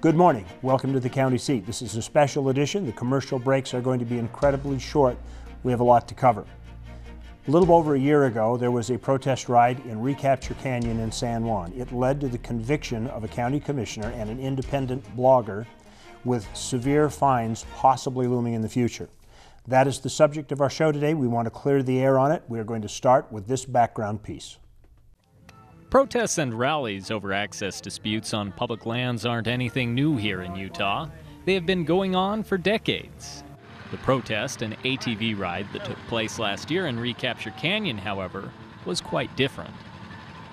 Good morning. Welcome to the county seat. This is a special edition. The commercial breaks are going to be incredibly short. We have a lot to cover. A little over a year ago, there was a protest ride in Recapture Canyon in San Juan. It led to the conviction of a county commissioner and an independent blogger, with severe fines possibly looming in the future. That is the subject of our show today. We want to clear the air on it. We are going to start with this background piece. Protests and rallies over access disputes on public lands aren't anything new here in Utah. They have been going on for decades. The protest and ATV ride that took place last year in Recapture Canyon, however, was quite different.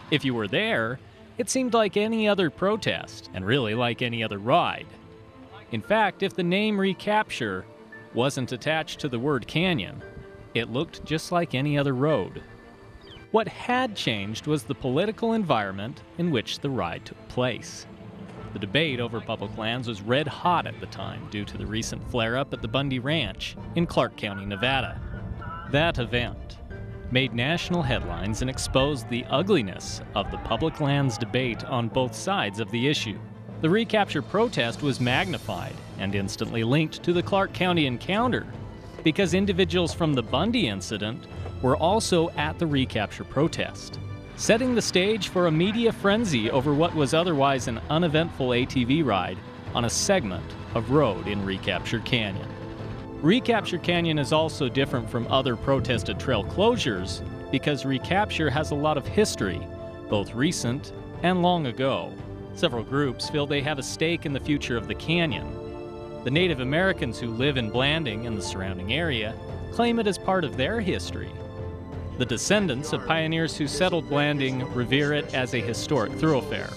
If you were there, it seemed like any other protest, and really like any other ride. In fact, if the name Recapture wasn't attached to the word canyon, it looked just like any other road. What had changed was the political environment in which the ride took place. The debate over public lands was red hot at the time due to the recent flare-up at the Bundy Ranch in Clark County, Nevada. That event made national headlines and exposed the ugliness of the public lands debate on both sides of the issue. The recapture protest was magnified and instantly linked to the Clark County encounter because individuals from the Bundy incident were also at the recapture protest, setting the stage for a media frenzy over what was otherwise an uneventful ATV ride on a segment of road in Recapture Canyon. Recapture Canyon is also different from other protested trail closures because Recapture has a lot of history, both recent and long ago. Several groups feel they have a stake in the future of the canyon. The Native Americans who live in Blanding and the surrounding area claim it as part of their history. The descendants of pioneers who settled Blanding revere it as a historic thoroughfare.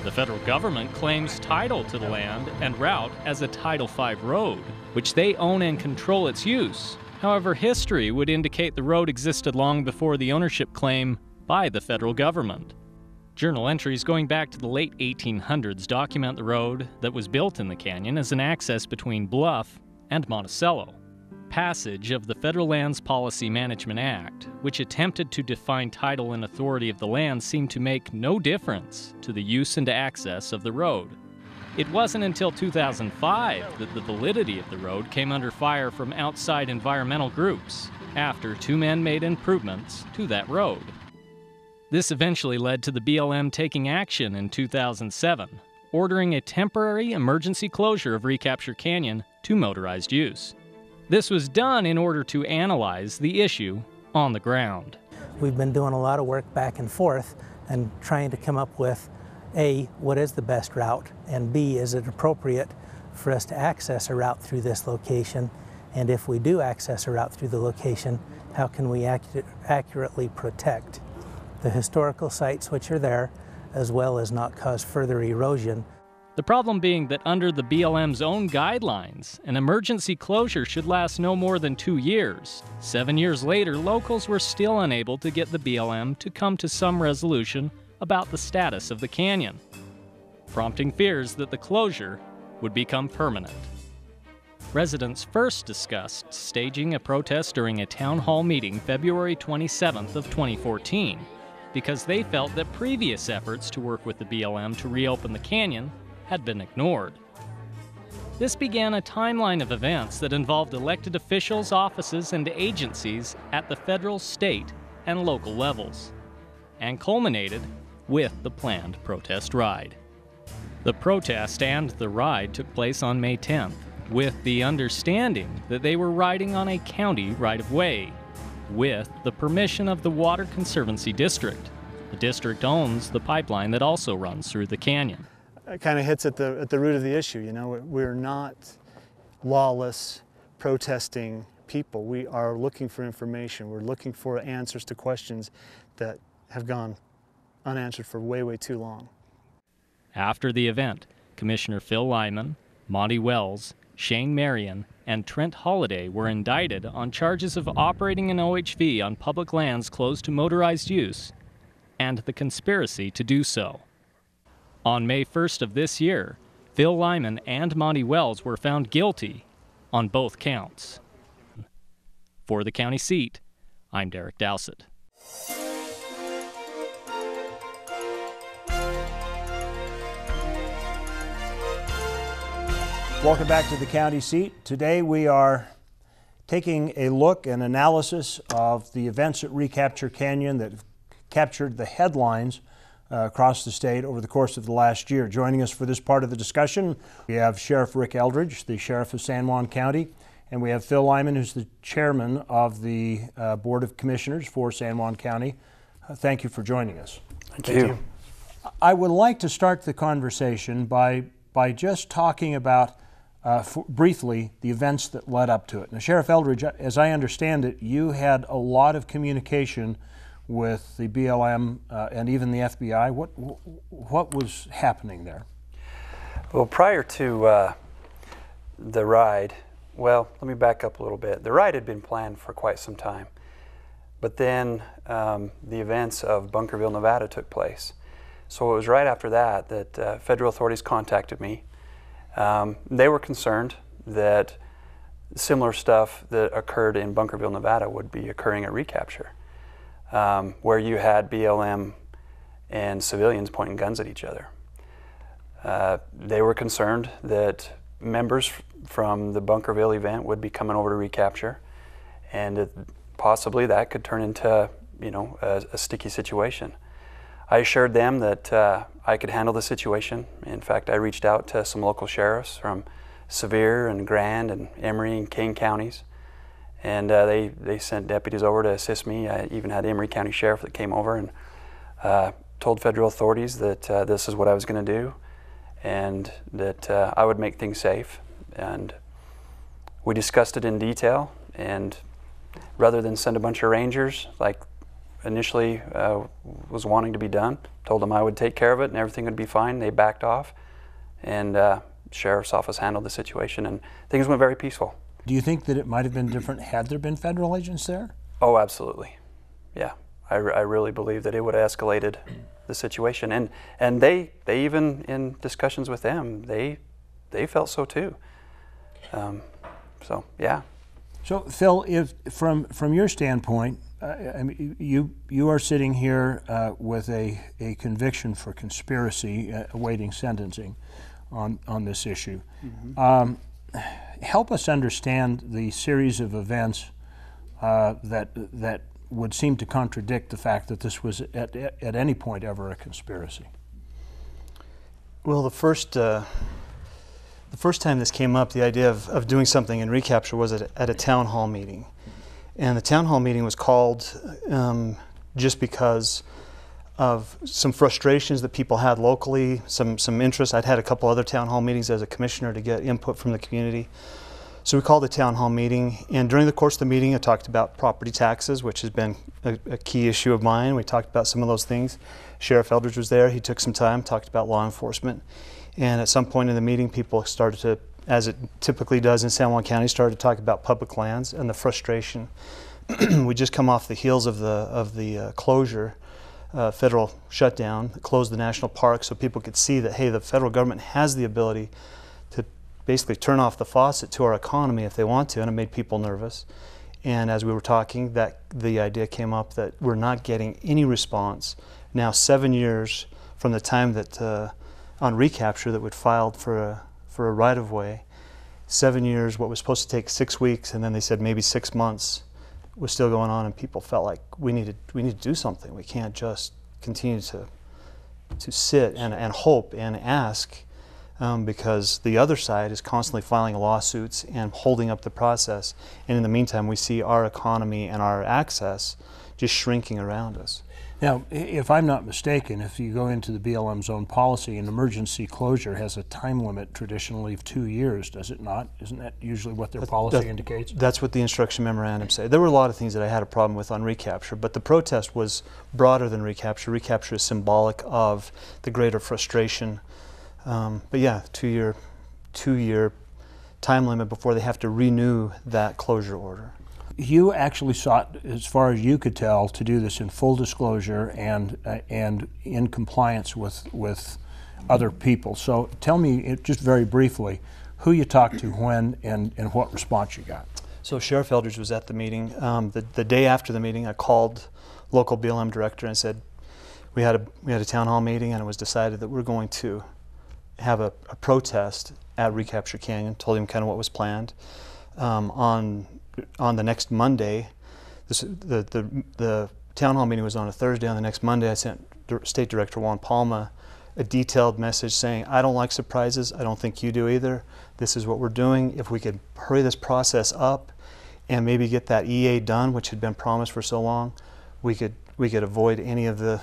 The federal government claims title to the land and route as a Title V road, which they own and control its use. However, history would indicate the road existed long before the ownership claim by the federal government. Journal entries going back to the late 1800s document the road that was built in the canyon as an access between Bluff and Monticello. Passage of the Federal Lands Policy Management Act, which attempted to define title and authority of the land, seemed to make no difference to the use and access of the road. It wasn't until 2005 that the validity of the road came under fire from outside environmental groups after two men made improvements to that road. This eventually led to the BLM taking action in 2007, ordering a temporary emergency closure of Recapture Canyon to motorized use. This was done in order to analyze the issue on the ground. We've been doing a lot of work back and forth and trying to come up with A, what is the best route, and B, is it appropriate for us to access a route through this location? And if we do access a route through the location, how can we accurately protect the historical sites which are there, as well as not cause further erosion? The problem being that under the BLM's own guidelines, an emergency closure should last no more than 2 years. 7 years later, locals were still unable to get the BLM to come to some resolution about the status of the canyon, prompting fears that the closure would become permanent. Residents first discussed staging a protest during a town hall meeting February 27th of 2014 because they felt that previous efforts to work with the BLM to reopen the canyon had been ignored. This began a timeline of events that involved elected officials, offices, and agencies at the federal, state, and local levels, and culminated with the planned protest ride. The protest and the ride took place on May 10th, with the understanding that they were riding on a county right-of-way, with the permission of the Water Conservancy District. The district owns the pipeline that also runs through the canyon. It kind of hits at the root of the issue. You know, we're not lawless, protesting people. We are looking for information. We're looking for answers to questions that have gone unanswered for way, way too long. After the event, Commissioner Phil Lyman, Monte Wells, Shane Marian, and Trent Holliday were indicted on charges of operating an OHV on public lands closed to motorized use and the conspiracy to do so. On May 1st of this year, Phil Lyman and Monte Wells were found guilty on both counts. For the county seat, I'm Derek Dowsett. Welcome back to the county seat. Today we are taking a look and analysis of the events at Recapture Canyon that have captured the headlines across the state over the course of the last year. Joining us for this part of the discussion, we have Sheriff Rick Eldridge, the Sheriff of San Juan County, and we have Phil Lyman, who's the Chairman of the Board of Commissioners for San Juan County. Thank you for joining us. Thank you. I would like to start the conversation by just talking about briefly the events that led up to it. Now, Sheriff Eldridge, as I understand it, you had a lot of communication with the BLM and even the FBI. What was happening there? Well, prior to the ride, well, let me back up a little bit. The ride had been planned for quite some time, but then the events of Bunkerville, Nevada took place. So it was right after that federal authorities contacted me. They were concerned that similar stuff that occurred in Bunkerville, Nevada would be occurring at Recapture, where you had BLM and civilians pointing guns at each other. They were concerned that members from the Bunkerville event would be coming over to Recapture, and possibly that could turn into, a sticky situation. I assured them that I could handle the situation. In fact, I reached out to some local sheriffs from Sevier and Grand and Emery and Kane counties, and they sent deputies over to assist me. I even had Emery County Sheriff that came over and told federal authorities that this is what I was going to do and that I would make things safe. And we discussed it in detail, and rather than send a bunch of rangers like initially was wanting to be done, told them I would take care of it and everything would be fine. They backed off, and Sheriff's Office handled the situation, and things went very peaceful. Do you think that it might have been different had there been federal agents there? Oh, absolutely. Yeah, I really believe that it would have escalated the situation, and they even, in discussions with them, they felt so too. So yeah. So Phil, if from your standpoint, I mean, you are sitting here with a conviction for conspiracy awaiting sentencing on this issue. Mm-hmm. Help us understand the series of events that would seem to contradict the fact that this was at any point ever a conspiracy. Well, the first time this came up, the idea of doing something in Recapture was at a town hall meeting. And the town hall meeting was called just because of some frustrations that people had locally, some interest. I'd had a couple other town hall meetings as a commissioner to get input from the community. So we called a town hall meeting, and during the course of the meeting I talked about property taxes, which has been a key issue of mine. We talked about some of those things. Sheriff Eldridge was there. He took some time, talked about law enforcement. And at some point in the meeting, people started to, as it typically does in San Juan County, started to talk about public lands and the frustration. We just come off the heels of the closure, federal shutdown, that closed the national park so people could see that, hey, the federal government has the ability to basically turn off the faucet to our economy if they want to, and it made people nervous. And as we were talking, the idea came up that we're not getting any response. Now 7 years from the time that on Recapture that we'd filed for a right-of-way, 7 years, what was supposed to take 6 weeks, and then they said maybe 6 months was still going on, and people felt like we need to do something. We can't just continue to sit and hope and ask because the other side is constantly filing lawsuits and holding up the process. And in the meantime, we see our economy and our access just shrinking around us. Now, if I'm not mistaken, if you go into the BLM's own policy, an emergency closure has a time limit traditionally of 2 years, does it not? Isn't that usually what their policy indicates? That's what the instruction memorandum said. There were a lot of things that I had a problem with on Recapture, but the protest was broader than Recapture. Recapture is symbolic of the greater frustration. But yeah, two-year time limit before they have to renew that closure order. You actually sought, as far as you could tell, to do this in full disclosure and in compliance with other people. So tell me, just very briefly, who you talked to, when, and what response you got. So Sheriff Eldridge was at the meeting. The day after the meeting, I called local BLM director and said, we had a town hall meeting, and it was decided that we're going to have a protest at Recapture Canyon, told him kind of what was planned. On the next Monday, the town hall meeting was on a Thursday. On the next Monday, I sent State Director Juan Palma a detailed message saying, I don't like surprises, I don't think you do either. This is what we're doing. If we could hurry this process up and maybe get that EA done, which had been promised for so long, we could avoid any of the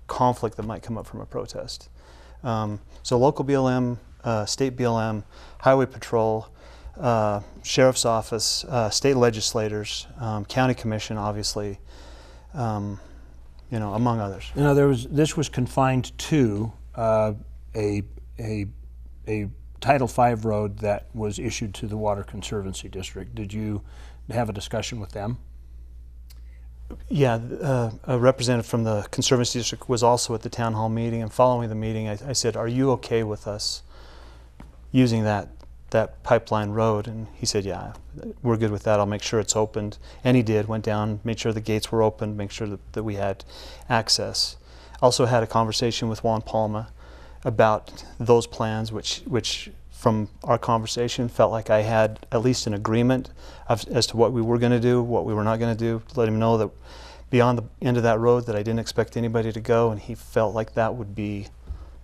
conflict that might come up from a protest. So local BLM, state BLM, highway patrol, sheriff's office, state legislators, county commission, obviously, among others. This was confined to a Title V road that was issued to the Water Conservancy District. Did you have a discussion with them? Yeah, a representative from the Conservancy District was also at the town hall meeting, and following the meeting I said, are you okay with us using that pipeline road? And he said, yeah, we're good with that. I'll make sure it's opened. And he did, went down, made sure the gates were opened, make sure that we had access. Also had a conversation with Juan Palma about those plans, which from our conversation felt like I had at least an agreement as to what we were going to do, what we were not going to do. Let him know that beyond the end of that road that I didn't expect anybody to go, and he felt like that would be,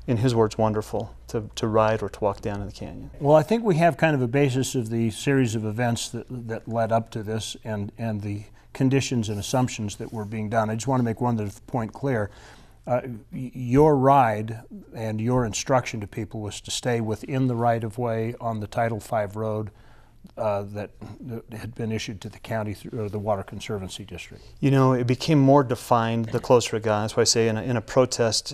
in his words, wonderful to ride or to walk down in the canyon. Well, I think we have kind of a basis of the series of events that led up to this and the conditions and assumptions that were being done. I just want to make one point clear. Your ride and your instruction to people was to stay within the right-of-way on the Title V road that had been issued to the county through the Water Conservancy District. You know, it became more defined the closer it got. That's why I say in a protest,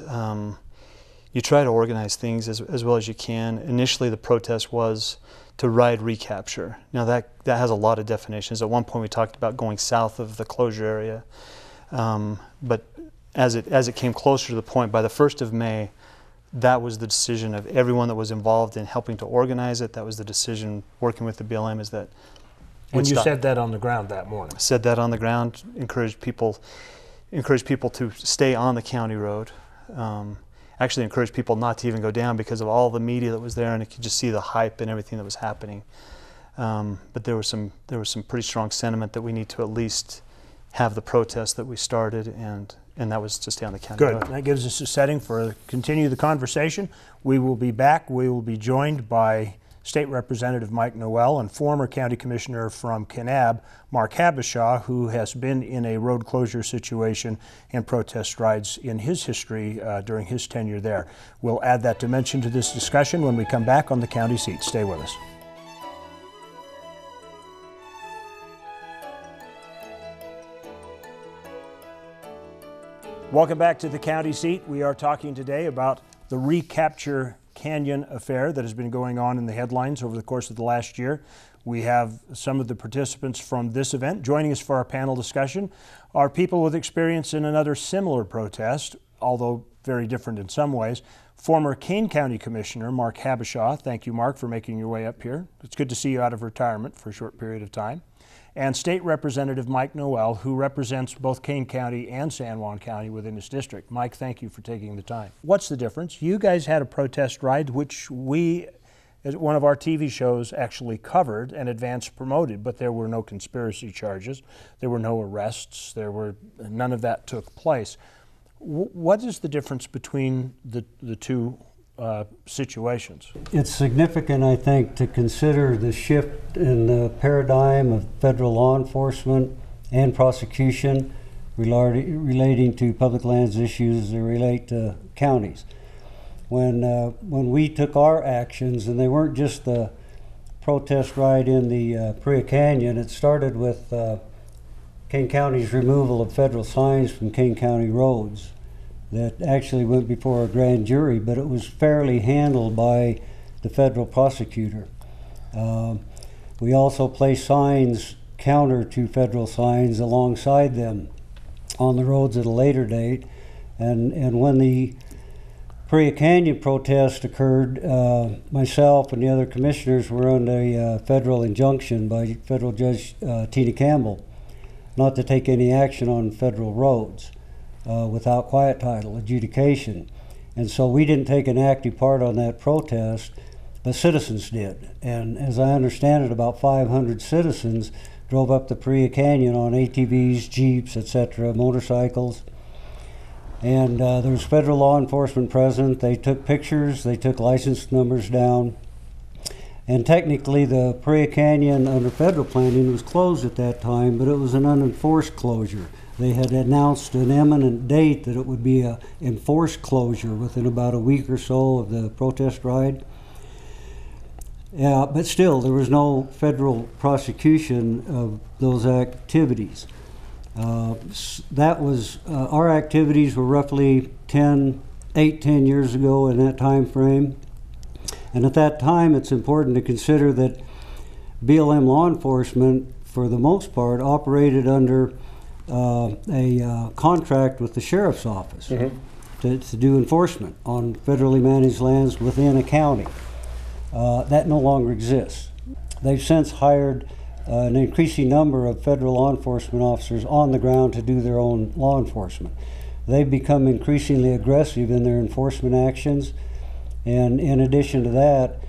you try to organize things as well as you can. Initially, the protest was to ride recapture. Now that has a lot of definitions. At one point, we talked about going south of the closure area, but as it came closer to the point, by the 1st of May, that was the decision of everyone that was involved in helping to organize it. That was the decision working with the BLM is that. And you said that on the ground that morning. Said that on the ground, encouraged people to stay on the county road. Actually encouraged people not to even go down because of all the media that was there, and you could just see the hype and everything that was happening. But there was some pretty strong sentiment that we need to at least have the protest that we started, and that was to stay on the county road. Good. That gives us a setting for continue the conversation. We will be back. We will be joined by State Representative Mike Noel and former County Commissioner from Kanab, Mark Habishaw, who has been in a road closure situation and protest rides in his history during his tenure there. We'll add that dimension to this discussion when we come back on the County Seat. Stay with us. Welcome back to the County Seat. We are talking today about the Recapture Canyon affair that has been going on in the headlines over the course of the last year. We have some of the participants from this event. Joining us for our panel discussion are people with experience in another similar protest, although very different in some ways. Former Kane County Commissioner Mark Habishaw. Thank you, Mark, for making your way up here. It's good to see you out of retirement for a short period of time. And State Representative Mike Noel, who represents both Kane County and San Juan County within his district. Mike, thank you for taking the time. What's the difference? You guys had a protest ride, which we, as one of our TV shows, actually covered and advance promoted, but there were no conspiracy charges, there were no arrests, none of that took place. What is the difference between the two situations? It's significant, I think, to consider the shift in the paradigm of federal law enforcement and prosecution relating to public lands issues that relate to counties. When we took our actions, and they weren't just the protest ride in the Paria Canyon, it started with Kane County's removal of federal signs from Kane County roads. That actually went before a grand jury, but it was fairly handled by the federal prosecutor. We also placed signs counter to federal signs alongside them on the roads at a later date. And when the Paria Canyon protest occurred, myself and the other commissioners were under a federal injunction by federal Judge Tina Campbell not to take any action on federal roads. Without quiet title adjudication. And so we didn't take an active part on that protest, but citizens did. And as I understand it, about 500 citizens drove up the Paria Canyon on ATVs, Jeeps, etc., motorcycles. And there was federal law enforcement present. They took pictures, they took license numbers down. And technically the Paria Canyon under federal planning was closed at that time, but it was an unenforced closure. They had announced an imminent date that it would be an enforced closure within about a week or so of the protest ride. Yeah, but still, there was no federal prosecution of those activities. That was, our activities were roughly 10 years ago in that time frame. And at that time, it's important to consider that BLM law enforcement, for the most part, operated under a contract with the sheriff's office to do enforcement on federally managed lands within a county. That no longer exists. They've since hired an increasing number of federal law enforcement officers on the ground to do their own law enforcement. They've become increasingly aggressive in their enforcement actions, and in addition to that,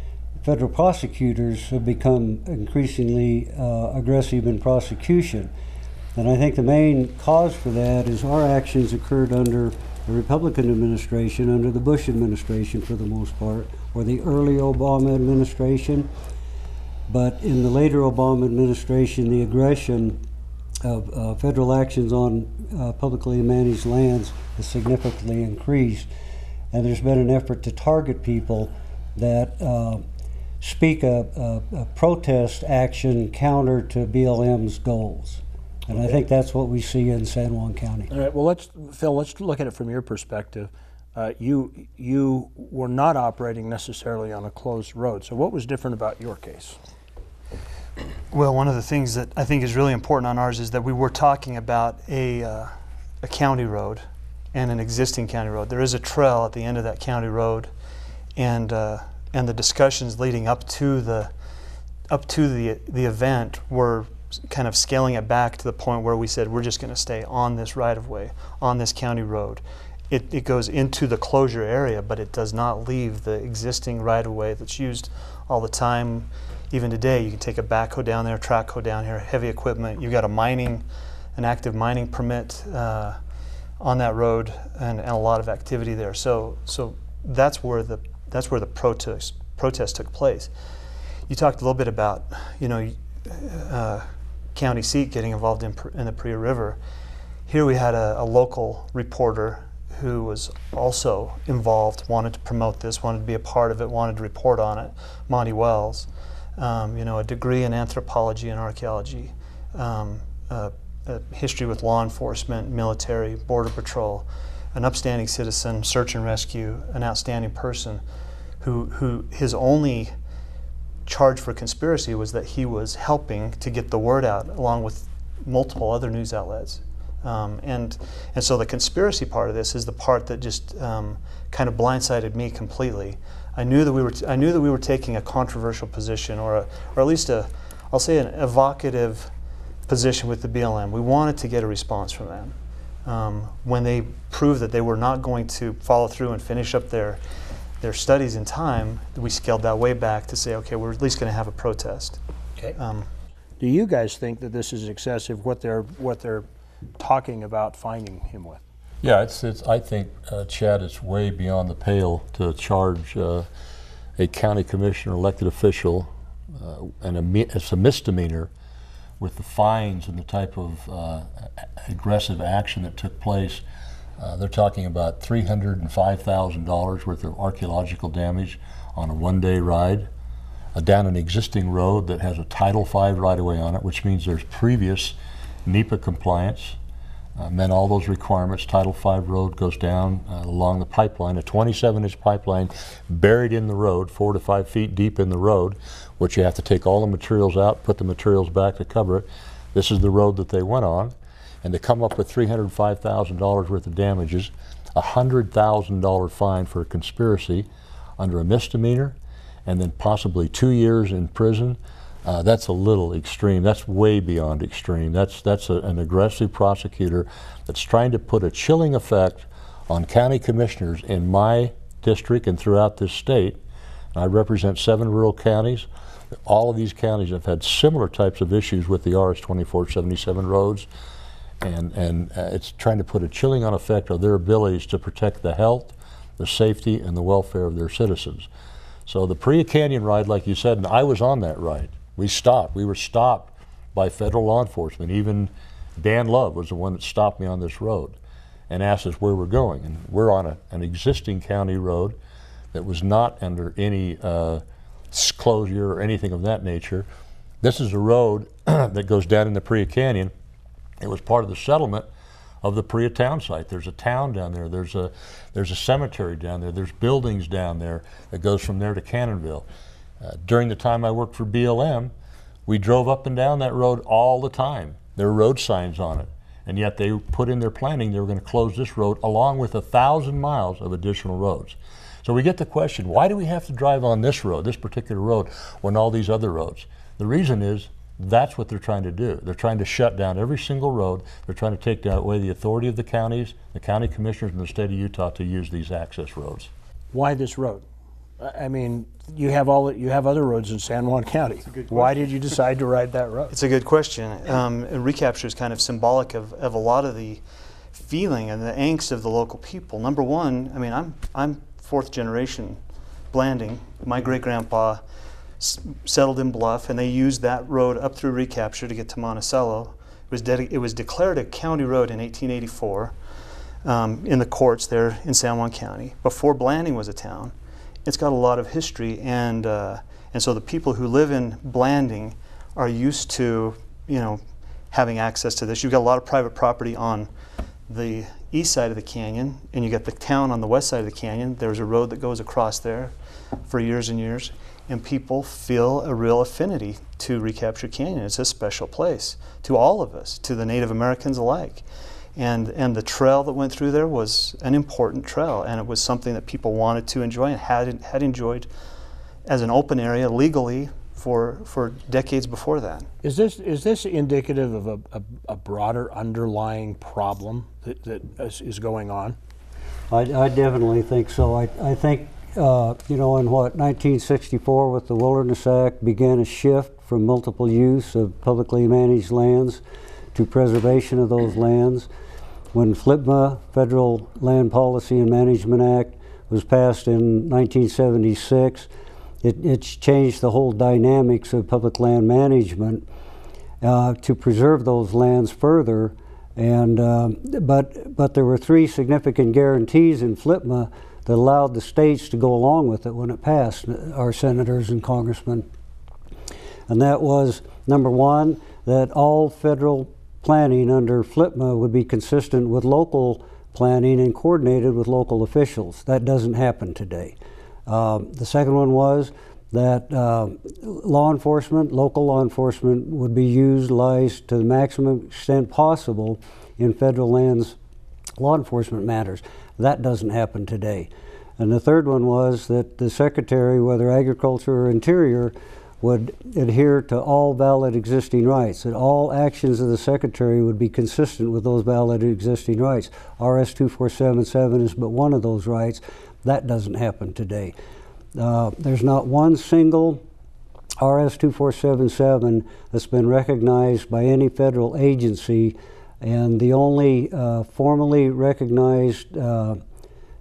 federal prosecutors have become increasingly aggressive in prosecution. And I think the main cause for that is our actions occurred under the Republican administration, under the Bush administration for the most part, or the early Obama administration. But in the later Obama administration, the aggression of federal actions on publicly managed lands has significantly increased. And there's been an effort to target people that speak a protest action counter to BLM's goals. And I think that's what we see in San Juan County. All right, well, Phil, let's look at it from your perspective. You were not operating necessarily on a closed road, so what was different about your case? Well, one of the things that I think is really important on ours is that we were talking about a county road and an existing county road. There is a trail at the end of that county road, and the discussions leading up to the event were kind of scaling it back to the point where we said we're just going to stay on this right-of-way, on this county road. It goes into the closure area, but it does not leave the existing right-of-way that's used all the time. Even today, you can take a backhoe down there, track hoe down here, heavy equipment. You've got an active mining permit on that road, and a lot of activity there. So that's where the protest took place. You talked a little bit about, county seat getting involved in the Paria River. Here we had a local reporter who was also involved, wanted to promote this, wanted to be a part of it, wanted to report on it. Monte Wells, a degree in anthropology and archaeology, a history with law enforcement, military, border patrol, an upstanding citizen, search and rescue, an outstanding person who his only charge for conspiracy was that he was helping to get the word out along with multiple other news outlets. And so the conspiracy part of this is the part that just kind of blindsided me completely. I knew that we were taking a controversial position, or at least I'll say an evocative position with the BLM. We wanted to get a response from them. When they proved that they were not going to follow through and finish up their studies in time, we scaled that way back to say, okay, we're at least going to have a protest. Okay. Do you guys think that this is excessive, what they're talking about finding him with? Yeah, I think, Chad, it's way beyond the pale to charge a county commissioner, elected official, and it's a misdemeanor with the fines and the type of aggressive action that took place. They're talking about $305,000 worth of archaeological damage on a one-day ride down an existing road that has a Title V right-of-way on it, which means there's previous NEPA compliance. Met all those requirements. Title V road goes down along the pipeline, a 27-inch pipeline buried in the road, 4 to 5 feet deep in the road, which you have to take all the materials out, put the materials back to cover it. This is the road that they went on. And to come up with $305,000 worth of damages, a $100,000 fine for a conspiracy under a misdemeanor, and then possibly 2 years in prison, that's a little extreme. That's way beyond extreme. That's an aggressive prosecutor that's trying to put a chilling effect on county commissioners in my district and throughout this state I represent 7 rural counties. All of these counties have had similar types of issues with the RS 2477 roads, and it's trying to put a chilling on effect of their abilities to protect the health, the safety, and the welfare of their citizens. So the Paria Canyon ride, like you said, and I was on that ride. We were stopped by federal law enforcement. Even Dan Love was the one that stopped me on this road and asked us where we're going. And we're on an existing county road that was not under any closure or anything of that nature. This is a road that goes down in the Paria Canyon. It was part of the settlement of the Paria town site. There's a town down there. There's a cemetery down there. There's buildings down there that goes from there to Cannonville. During the time I worked for BLM, we drove up and down that road all the time. There were road signs on it, and yet they put in their planning they were going to close this road along with 1,000 miles of additional roads. So we get the question, why do we have to drive on this road, this particular road, when all these other roads? The reason is that's what they're trying to do. They're trying to shut down every single road. They're trying to take away the authority of the counties, the county commissioners in the state of Utah to use these access roads. Why this road? I mean, you have other roads in San Juan County. Why did you decide to ride that road? It's a good question. And Recapture is kind of symbolic of a lot of the feeling and the angst of the local people. Number one, I mean, I'm 4th generation Blanding. My great-grandpa settled in Bluff, and they used that road up through Recapture to get to Monticello. It was declared a county road in 1884 in the courts there in San Juan County, before Blanding was a town. It's got a lot of history, and so the people who live in Blanding are used to, having access to this. You've got a lot of private property on the east side of the canyon, and you got the town on the west side of the canyon. There's a road that goes across there for years and years, and people feel a real affinity to Recapture Canyon. It's a special place to all of us, to the Native Americans alike. And the trail that went through there was an important trail, and it was something that people wanted to enjoy and had enjoyed as an open area legally for decades before that. Is this indicative of a broader underlying problem that is going on? I definitely think so. I think in 1964 with the Wilderness Act began a shift from multiple use of publicly managed lands to preservation of those lands. When FLPMA, Federal Land Policy and Management Act, was passed in 1976, it's changed the whole dynamics of public land management to preserve those lands further. And but there were 3 significant guarantees in FLPMA that allowed the states to go along with it when it passed, our senators and congressmen. And that was, number 1, that all federal planning under FLPMA would be consistent with local planning and coordinated with local officials. That doesn't happen today. The second one was that local law enforcement would be utilized to the maximum extent possible in federal lands law enforcement matters. That doesn't happen today. And the third one was that the Secretary, whether Agriculture or Interior, would adhere to all valid existing rights, that all actions of the Secretary would be consistent with those valid existing rights. RS 2477 is but one of those rights. That doesn't happen today. There's not one single RS 2477 that's been recognized by any federal agency, and the only formally recognized RS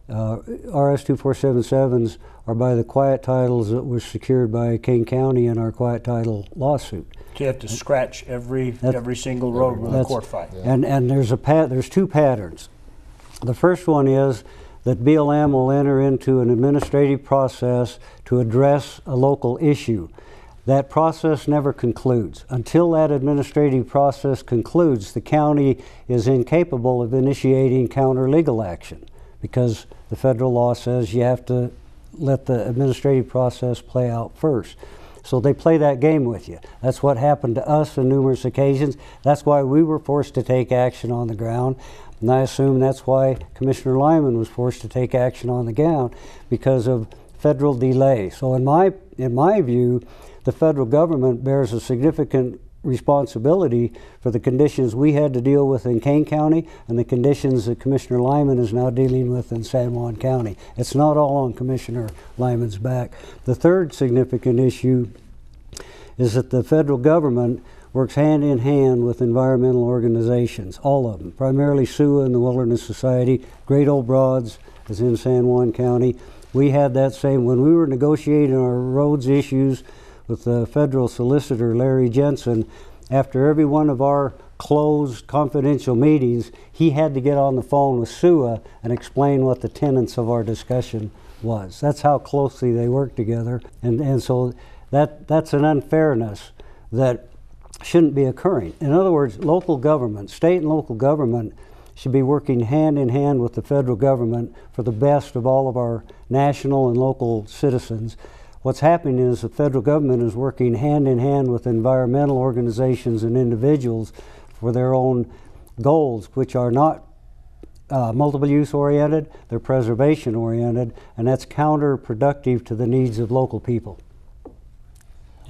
2477s are by the quiet titles that were secured by Kane County in our quiet title lawsuit. So you have to scratch every single road with a court fight. Yeah. And there's 2 patterns. The first one is that BLM will enter into an administrative process to address a local issue. That process never concludes. Until that administrative process concludes, the county is incapable of initiating counter-legal action, because the federal law says you have to let the administrative process play out first. So they play that game with you. That's what happened to us on numerous occasions. That's why we were forced to take action on the ground. And I assume that's why Commissioner Lyman was forced to take action on the ground, because of federal delay. So in my view, the federal government bears a significant responsibility for the conditions we had to deal with in Kane County and the conditions that Commissioner Lyman is now dealing with in San Juan County. It's not all on Commissioner Lyman's back. The third significant issue is that the federal government works hand in hand with environmental organizations, all of them, primarily SUA and the Wilderness Society. Great Old Broads is in San Juan County. We had that same, when we were negotiating our roads issues with the federal solicitor, Larry Jensen, after every one of our closed confidential meetings, he had to get on the phone with SUA and explain what the tenets of our discussion was. That's how closely they work together. And so that's an unfairness that shouldn't be occurring. In other words, local government, state and local government, should be working hand in hand with the federal government for the best of all of our national and local citizens. What's happening is the federal government is working hand in hand with environmental organizations and individuals for their own goals, which are not multiple use oriented, they're preservation oriented, and that's counterproductive to the needs of local people.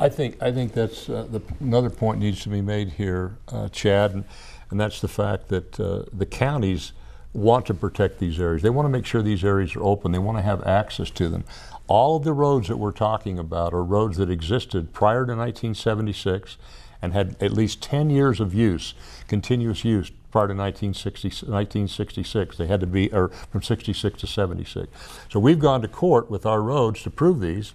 I think that's another point needs to be made here, Chad, and that's the fact that the counties want to protect these areas. They want to make sure these areas are open. They want to have access to them. All of the roads that we're talking about are roads that existed prior to 1976 and had at least 10 years of use, continuous use, prior to 1966. They had to be, or from 66 to 76. So we've gone to court with our roads to prove these,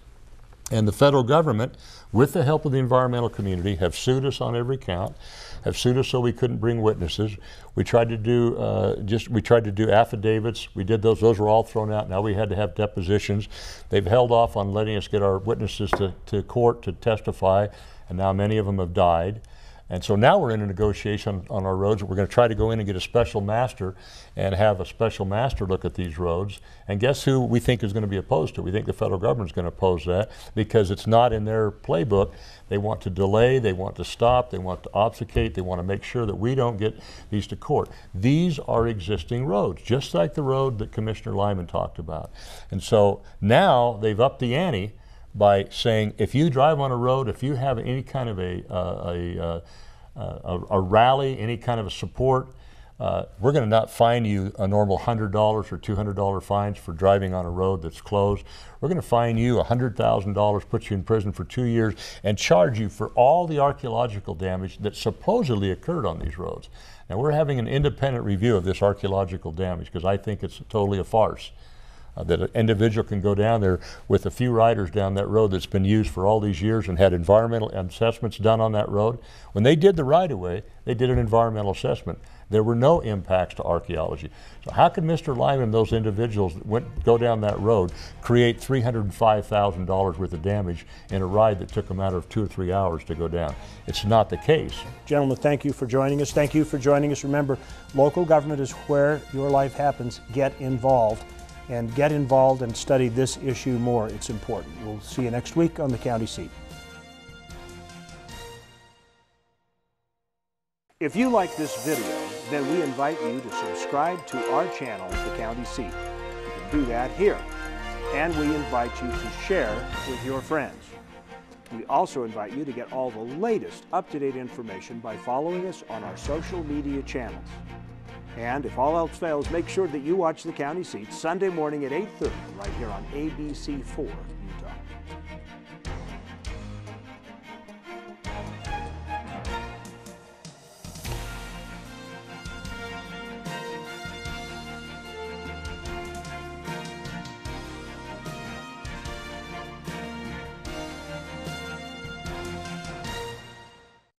and the federal government, with the help of the environmental community, have sued us on every count, have sued us so we couldn't bring witnesses. We tried to do affidavits. We did those. Those were all thrown out. Now we had to have depositions. They've held off on letting us get our witnesses to court to testify, and now many of them have died. And so now we're in a negotiation on our roads. We're going to try to go in and get a special master and have a special master look at these roads. And guess who we think is going to be opposed to? We think the federal government is going to oppose that because it's not in their playbook. They want to delay, they want to stop, they want to obfuscate, they want to make sure that we don't get these to court. These are existing roads, just like the road that Commissioner Lyman talked about. And so now they've upped the ante by saying, if you drive on a road, if you have any kind of a rally, any kind of a support, we're going to not fine you a normal $100 or $200 fines for driving on a road that's closed. We're going to fine you $100,000, put you in prison for 2 years, and charge you for all the archaeological damage that supposedly occurred on these roads. Now we're having an independent review of this archaeological damage because I think it's totally a farce. That an individual can go down there with a few riders down that road that's been used for all these years and had environmental assessments done on that road. When they did the right-of-way, they did an environmental assessment. There were no impacts to archaeology. So how could Mr. Lyman and those individuals that go down that road create $305,000 worth of damage in a ride that took a matter of 2 or 3 hours to go down? It's not the case. Gentlemen, thank you for joining us. Thank you for joining us. Remember, local government is where your life happens. Get involved. And get involved and study this issue more. It's important. We'll see you next week on the County Seat. If you like this video, then we invite you to subscribe to our channel, The County Seat. You can do that here. And we invite you to share with your friends. We also invite you to get all the latest up-to-date information by following us on our social media channels. And if all else fails, make sure that you watch The County Seat Sunday morning at 8:30 right here on ABC4.